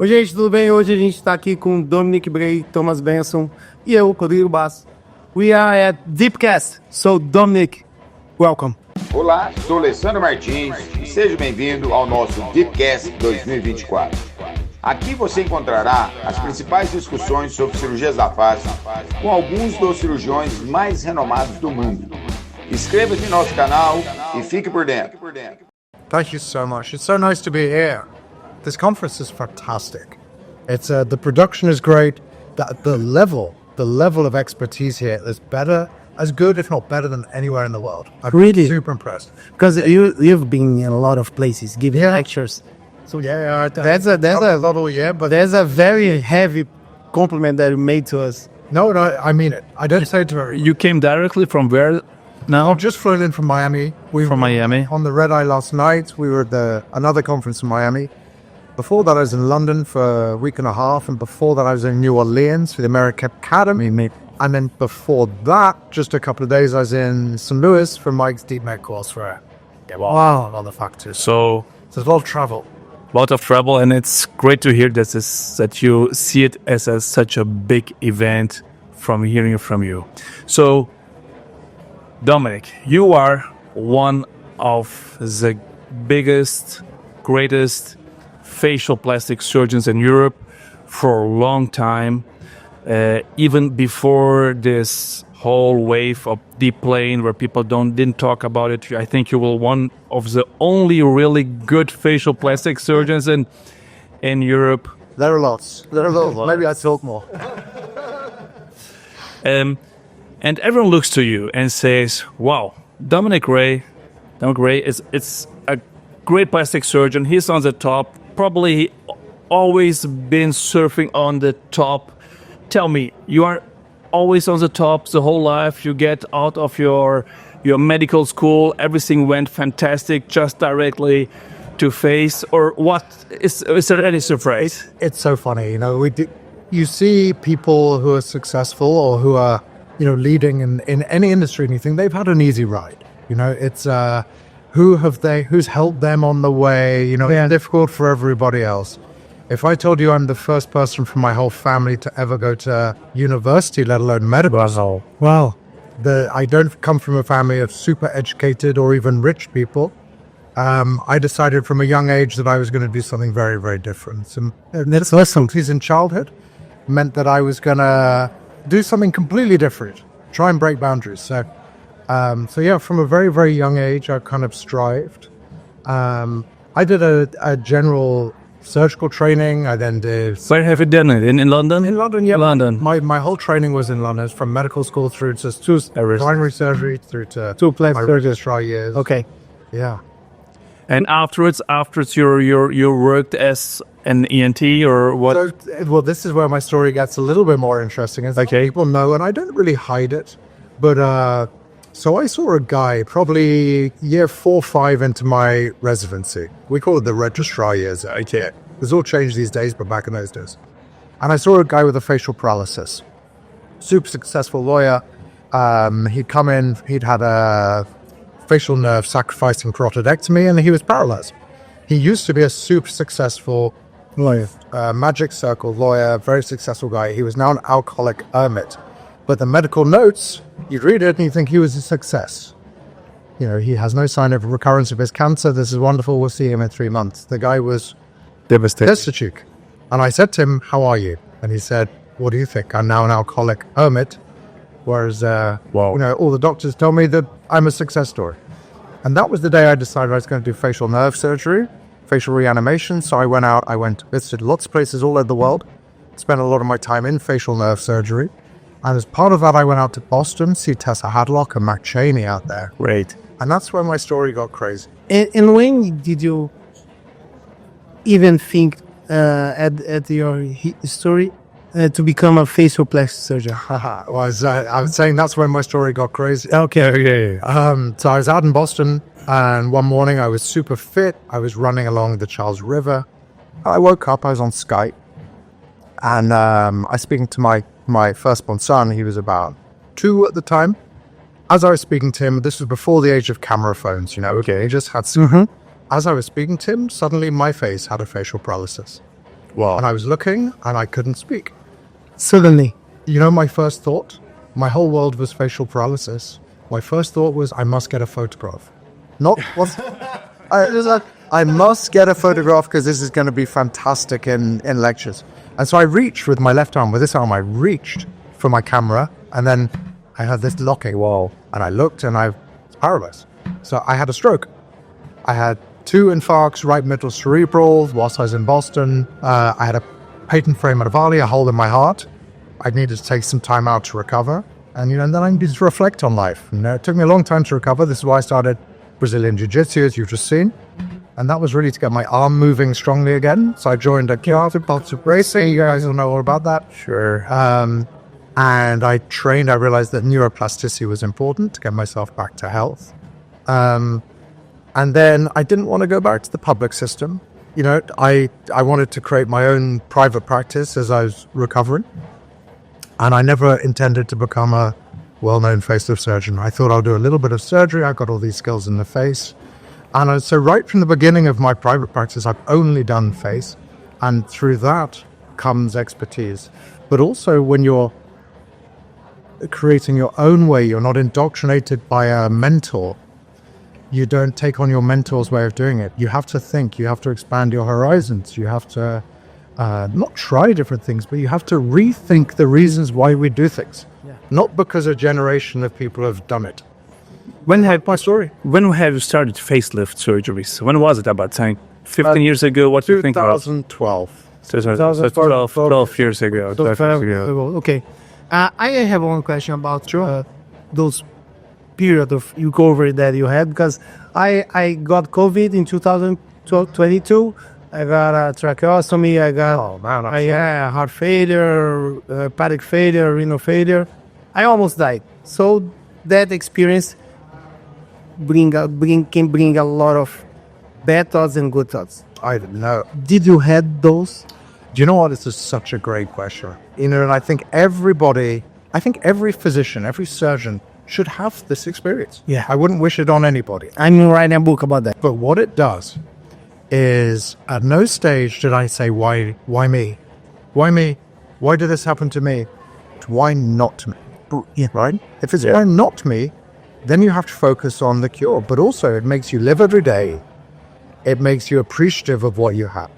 Oi gente, tudo bem? Hoje a gente está aqui com Dominic, Bray, Thomas Benson e eu, Rodrigo Bastos. We are at Deepcast, so Dominic, welcome. Olá, sou Alessandro Martins e seja bem-vindo ao nosso Deepcast 2024. Aqui você encontrará as principais discussões sobre cirurgias da face com alguns dos cirurgiões mais renomados do mundo. Inscreva-se em nosso canal e fique por dentro. Thank you so much. It's so nice to be here. This conference is fantastic. It's the production is great. The level of expertise here is better, as good if not better than anywhere in the world. I'm Really? super impressed. Because you've been in a lot of places, giving lectures. So yeah, That's a not all year, but there's a very heavy compliment that you made to us. no, I mean it. I don't say it very. You came directly from where now? I've just flown in from Miami. We From were Miami. on the Red Eye last night. We were at another conference in Miami. Before that, I was in London for a week and a half, and before that, I was in New Orleans for the American Academy. And then before that, just a couple of days, I was in St. Louis for Mike's Deep Med course for Wow. all the factors. So There's a lot of travel. a lot of travel, and it's great to hear that you see it as such a big event from hearing from you. So, Dominic, you are one of the biggest, greatest facial plastic surgeons in Europe for a long time. Even before this whole wave of deep plane where people didn't talk about it, I think you were one of the only really good facial plastic surgeons in Europe. There are lots. Maybe I talk more. And everyone looks to you and says, wow, Dominic Ray is a great plastic surgeon. He's on the top, probably always been surfing on the top. Tell me, you are always on the top the whole life. You get out of your medical school, everything went fantastic, just directly to face, or what? Is there any surprise? It's so funny, you see people who are successful or who are, leading in any industry, and you think they've had an easy ride. It's who's helped them on the way. It's difficult for everybody else. If I told you I'm the first person from my whole family to ever go to university, let alone medical, well, I don't come from a family of super educated or even rich people. I decided from a young age that I was going to do something very, very different. And that's lessons in childhood meant that I was going to do something completely different, try and break boundaries. So yeah, from a very, very young age, I kind of strived. I did a general surgical training. I then did... Where have you done it? In London? In London, yeah. London. My whole training was in London, from medical school through to primary surgery, through to Two plastic surgeons. registrar years. Okay. Yeah. And afterwards, you worked as an ENT or what? So, this is where my story gets a little bit more interesting. It's like people know, and I don't really hide it, but so I saw a guy probably year 4 or 5 into my residency. We call it the registrar years at IKEA. It's all changed these days, but back in those days. And I saw a guy with a facial paralysis. Super successful lawyer. He'd come in, he'd had a facial nerve sacrificing carotidectomy, and he was paralyzed. He used to be a super successful lawyer, magic circle lawyer, very successful guy. He was now an alcoholic hermit. But the medical notes, you'd read it and you think he was a success. He has no sign of recurrence of his cancer. This is wonderful. We'll see him in 3 months. The guy was destitute. And I said to him, how are you? And he said, what do you think? I'm now an alcoholic hermit. Whereas, all the doctors tell me that I'm a success story. And that was the day I decided I was going to do facial nerve surgery, facial reanimation. So I went visited lots of places all over the world, spent a lot of my time in facial nerve surgery. And as part of that, I went out to Boston, see Tessa Hadlock and Mac Cheney out there. Great. And that's where my story got crazy. And when did you even think at your story to become a facial plastic surgeon? Well, I was saying that's when my story got crazy. Okay. So I was out in Boston, and one morning I was super fit. I was running along the Charles River. I woke up, I was on Skype, and I was speaking to my firstborn son. He was about 2 at the time. As I was speaking to him, this was before the age of camera phones, Okay, he just had... As I was speaking to him, suddenly my face had a facial paralysis. Wow. And I was looking and I couldn't speak. Suddenly. You know, my first thought, my whole world was facial paralysis. My first thought was, I must get a photograph. Not what? I must get a photograph because this is going to be fantastic in lectures. And so I reached with my left arm, with this arm, I reached for my camera, and then I had this locking wall, and I looked and I was paralyzed. So I had a stroke. I had 2 infarcts, right middle cerebral, whilst I was in Boston. I had a patent framatavali, a hole in my heart. I needed to take some time out to recover. And, then I needed to reflect on life. And it took me a long time to recover. This is why I started Brazilian Jiu-Jitsu, as you've just seen. And that was really to get my arm moving strongly again. So I joined a Contato racing. You guys will know all about that. Sure. And I trained. I realized that neuroplasticity was important to get myself back to health. And then I didn't want to go back to the public system. I wanted to create my own private practice as I was recovering. And I never intended to become a well-known facelift surgeon. I thought I'll do a little bit of surgery. I got all these skills in the face. And so right from the beginning of my private practice, I've only done face. And through that comes expertise. But also when you're creating your own way, you're not indoctrinated by a mentor. You don't take on your mentor's way of doing it. You have to think. You have to expand your horizons. You have to not try different things, but you have to rethink the reasons why we do things. Yeah. Not because a generation of people have done it. When have you started facelift surgeries? When was it about? 15 years ago? What do you think about? 2012. 12 years ago. 12 years ago. Okay. I have one question about those period of recovery that you had, because I got COVID in 2022. I got a tracheostomy. I got heart failure, hepatic failure, renal failure. I almost died. So that experience can bring a lot of bad thoughts and good thoughts. I don't know. Did you had those? Do you know what? This is such a great question. And I think every physician, every surgeon should have this experience. Yeah. I wouldn't wish it on anybody. I'm writing a book about that. But what it does is at no stage did I say, why me? Why me? Why did this happen to me? Why not me? Yeah. Right? If it's why not me, then you have to focus on the cure. But also it makes you live every day. It makes you appreciative of what you have.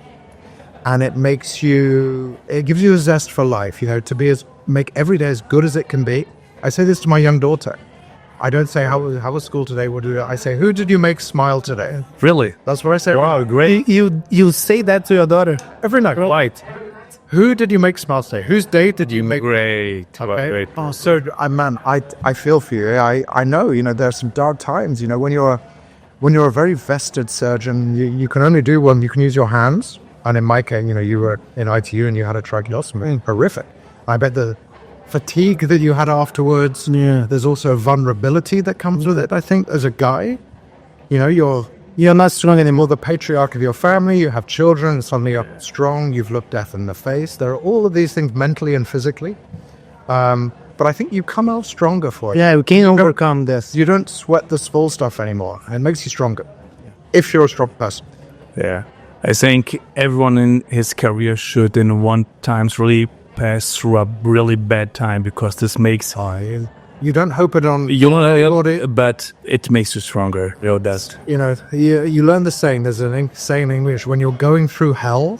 And it gives you a zest for life, to make every day as good as it can be. I say this to my young daughter. I don't say, how was school today? I say, who did you make smile today? Really? That's what I say. Wow, great. You say that to your daughter every night. Right. Who did you make smile today? Whose day did you make? Great. Okay. Great. Oh, so I feel for you. I know, there are some dark times, when you're a very vested surgeon, you can only do one. You can use your hands. And in my case, you were in ITU and you had a tracheostomy. Horrific. I bet the fatigue that you had afterwards. Yeah. There's also vulnerability that comes with it. I think as a guy, you're not strong anymore. The patriarch of your family, you have children, and suddenly you're strong. You've looked death in the face. There are all of these things mentally and physically. But I think you come out stronger for it. Yeah, we can overcome this. You don't sweat the small stuff anymore. It makes you stronger. If you're a strong person. Yeah. I think everyone in his career should in one times really pass through a really bad time, because this makes you don't hope it on but it makes you stronger. You learn the saying. There's an saying in English: when you're going through hell,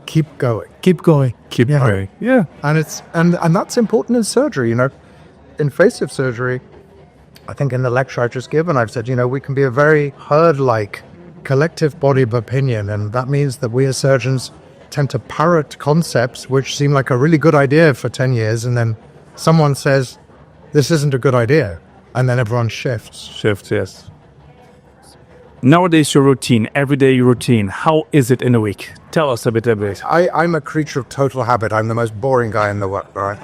keep going. Keep going. Keep going. Yeah. And that's important in surgery. Invasive surgery, I think in the lecture I've just given, I've said, we can be a very herd-like collective body of opinion, and that means that we as surgeons tend to parrot concepts which seem like a really good idea for 10 years, and then someone says this isn't a good idea, and then everyone shifts. Yes. Nowadays your routine, everyday routine, how is it in a week? Tell us a bit. I'm a creature of total habit. I'm the most boring guy in the world, right?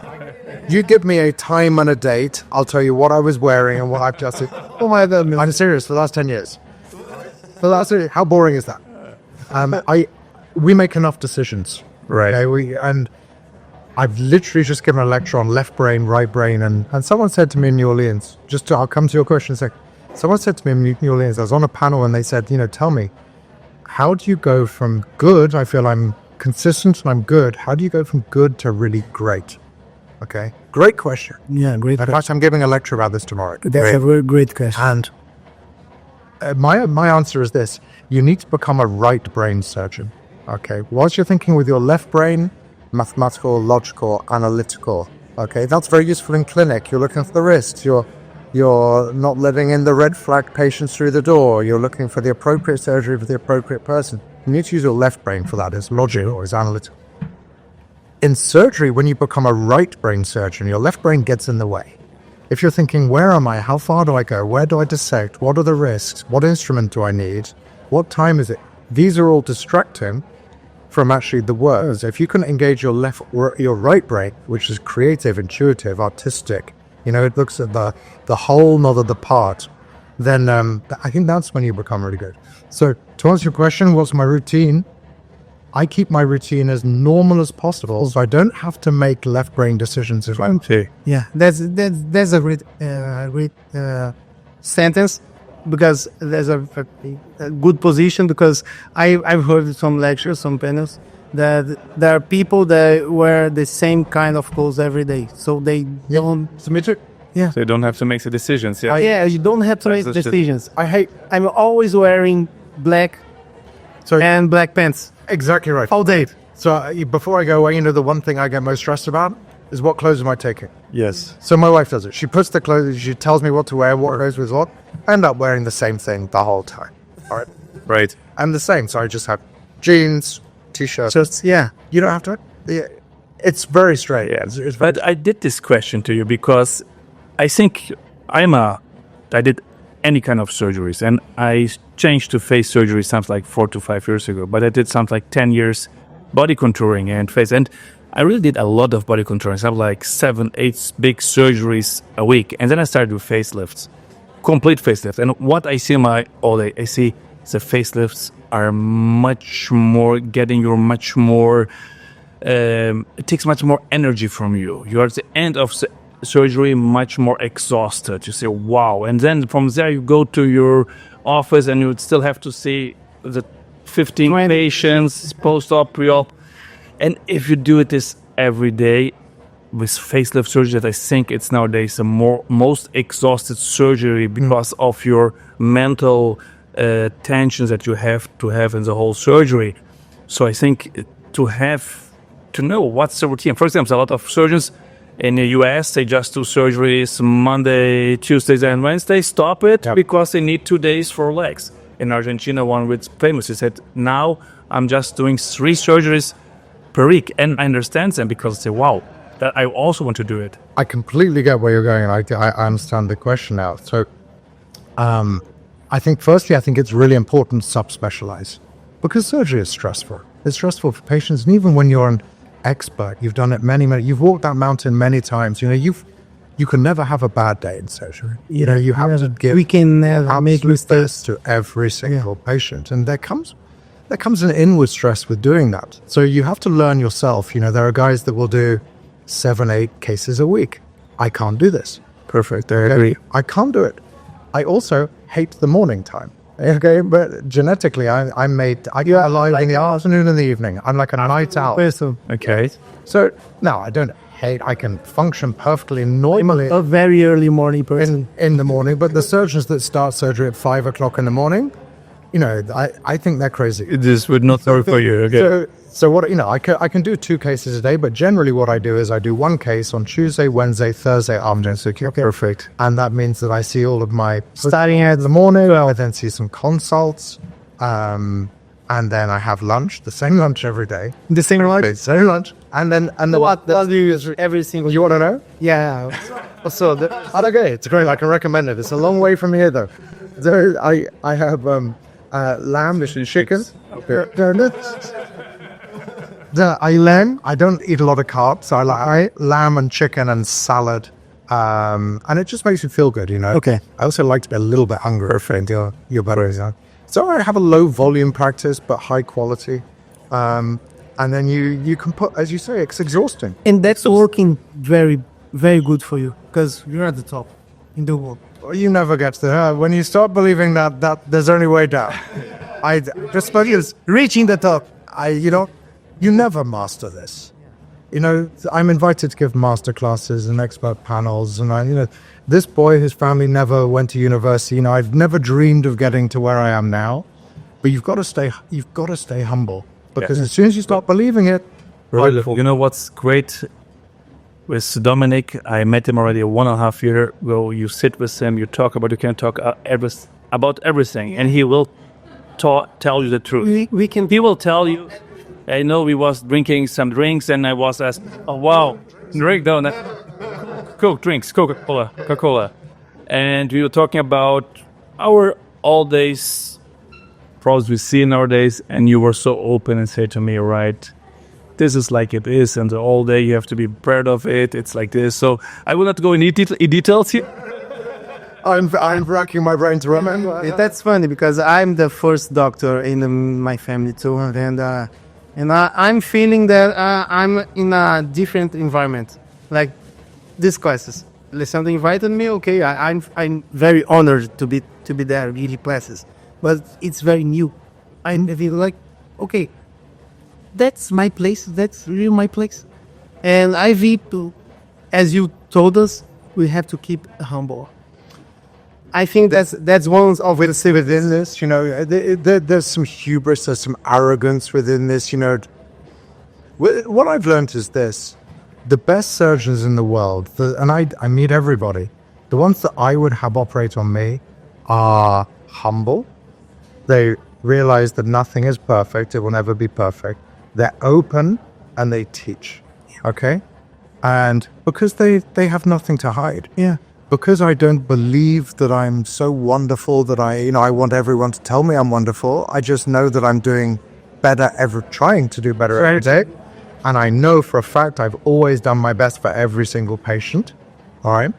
You give me a time and a date, I'll tell you what I was wearing and what I've just did. I'm serious, for the last 10 years. How boring is that? We make enough decisions, right? Okay, and I've literally just given a lecture on left brain, right brain, and someone said to me in New Orleans, I'll come to your question in a sec. Someone said to me in New Orleans, I was on a panel and they said, tell me, how do you go from good, I feel I'm consistent and I'm good, how do you go from good to really great? Okay, great question. Yeah, great. In fact, I'm giving a lecture about this tomorrow. That's a very great question. And my answer is this. You need to become a right brain surgeon. Okay, whilst you're thinking with your left brain, mathematical, logical, analytical, okay, that's very useful in clinic. You're looking for the risks. You're not letting in the red flag patients through the door. You're looking for the appropriate surgery for the appropriate person. You need to use your left brain for that. It's logical or it's analytical. In surgery, when you become a right brain surgeon, your left brain gets in the way. If you're thinking, where am I? How far do I go? Where do I dissect? What are the risks? What instrument do I need? What time is it? These are all distracting from actually the work. So if you can engage your right brain, which is creative, intuitive, artistic, it looks at the whole, not at the part, then I think that's when you become really good. So to answer your question, what's my routine? I keep my routine as normal as possible, so I don't have to make left brain decisions as well. Yeah, that's a great sentence, because there's a good position, because I've heard some lectures, some panels, that there are people that wear the same kind of clothes every day, so they don't submit it. Yeah, So you don't have to make the decisions. Yeah. you don't have to make That's just- decisions. I'm always wearing black and black pants Exactly right. all day. So before I go away, the one thing I get most stressed about is what clothes am I taking? Yes. So my wife does it. She puts the clothes, she tells me what to wear, what goes with what. I end up wearing the same thing the whole time. All right. Right. I'm the same. So I just have jeans, t-shirt. Yeah. You don't have to. Yeah. It's very straight. Yeah. It's very, But I did this question to you because I think I did any kind of surgeries, and I changed to face surgery something like 4 to 5 years ago, but I did something like 10 years body contouring and face, and I really did a lot of body contouring. So I have like 7, 8 big surgeries a week, and then I started with facelifts, complete facelift. And what I see I see the facelifts are much more getting you much more. It takes much more energy from you. You are at the end of the surgery much more exhausted. You say, wow. And then from there you go to your office and you would still have to see the 15 patients post-op, pre-op. And if you do this every day with facelift surgery, that I think it's nowadays the most exhausted surgery because of your mental tensions that you have to have in the whole surgery. So I think to know what's the routine. For example, a lot of surgeons in the US, they just do surgeries Monday, Tuesdays, and Wednesday, stop it because they need 2 days for legs. In Argentina, one with famous, he said, now I'm just doing 3 surgeries per week. And I understand them because they say, wow, that I also want to do it. I completely get where you're going. I understand the question now. So I think it's really important to subspecialize, because surgery is stressful. It's stressful for patients, and even when you're an expert, you've done it you've walked that mountain many times. You can never have a bad day in surgery. You have to give We can never make mistakes to every single patient, and there comes an inward stress with doing that. So you have to learn yourself. There are guys that will do 7, 8 cases a week. I can't do this. Perfect. I can't do it. I also hate the morning time. Okay, but genetically, I get alive in the afternoon and the evening. I'm like a night owl. Okay. So no, I don't hate. I can function perfectly normally A very early morning person. in the morning. But the surgeons that start surgery at 5 o'clock in the morning, I think they're crazy. This would not work for you. Okay. So what I can do 2 cases a day, but generally what I do is I do 1 case on Tuesday, Wednesday, Thursday afternoon. So Perfect. and that means that I see all of my Starting at the morning. I then see some consults, and then I have lunch, the same lunch every day. the same lunch. Same lunch, and then What do you use every single? You want to know? Yeah. So Okay, it's great. I can recommend it. It's a long way from here, though. So I have lamb and chicken. I don't eat a lot of carbs. So I like lamb and chicken and salad, and it just makes you feel good, Okay. I also like to be a little bit hungry for your better. So I have a low volume practice, but high quality. And then you can put, as you say, it's exhausting. And that's working very, very good for you, because you're at the top in the world. You never get to when you start believing that there's only way down. I just Reaching the top. you never master this. You know, I'm invited to give master classes and expert panels, and this boy, his family never went to university. You know, I've never dreamed of getting to where I am now. But you've got to stay humble, because as soon as you start believing it, You know what's great with Dominic? I met him already 1.5 years ago. You sit with him, you can talk about everything, and he will tell you the truth. He will tell you. I know we was drinking some drinks, and I was asked, "Oh wow, drink down, Coke drinks, Coca-Cola," and we were talking about our all days problems we see nowadays, and you were so open and say to me, right, this is like it is, and all day you have to be proud of it. It's like this. So I will not go in details here. I'm racking my brain to remember. That's funny because I'm the first doctor in my family too, and I'm feeling that I'm in a different environment. Like these classes, Alessandro invited me. Okay, I'm very honored to be there, really classes, but it's very new. I feel like, okay, that's my place. That's really my place, and I feel, as you told us, we have to keep humble. I think that's one of We'll see within this, there's some hubris, there's some arrogance within this, What I've learned is this: the best surgeons in the world, and I meet everybody, the ones that I would have operate on me are humble. They realize that nothing is perfect, it will never be perfect. They're open and they teach, okay? And because they have nothing to hide. Yeah. Because I don't believe that I'm so wonderful that I want everyone to tell me I'm wonderful. I just know that I'm doing better, trying to do better every day. And I know for a fact I've always done my best for every single patient. All right.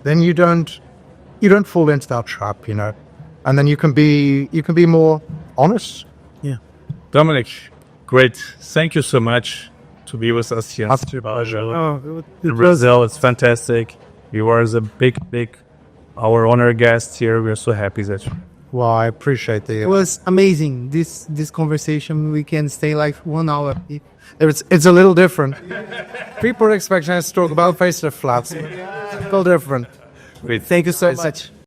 Then you don't fall into that trap, and then you can be more honest. Yeah. Dominic, great. Thank you so much to be with us here. In Brazil, it's fantastic. You are the big, our honor guest here. We're so happy that you. Well, I appreciate It was amazing. This conversation, we can stay like 1 hour. It's a little different. People are expecting us to talk about face to flat. It's a little different. Great. Thank you so much.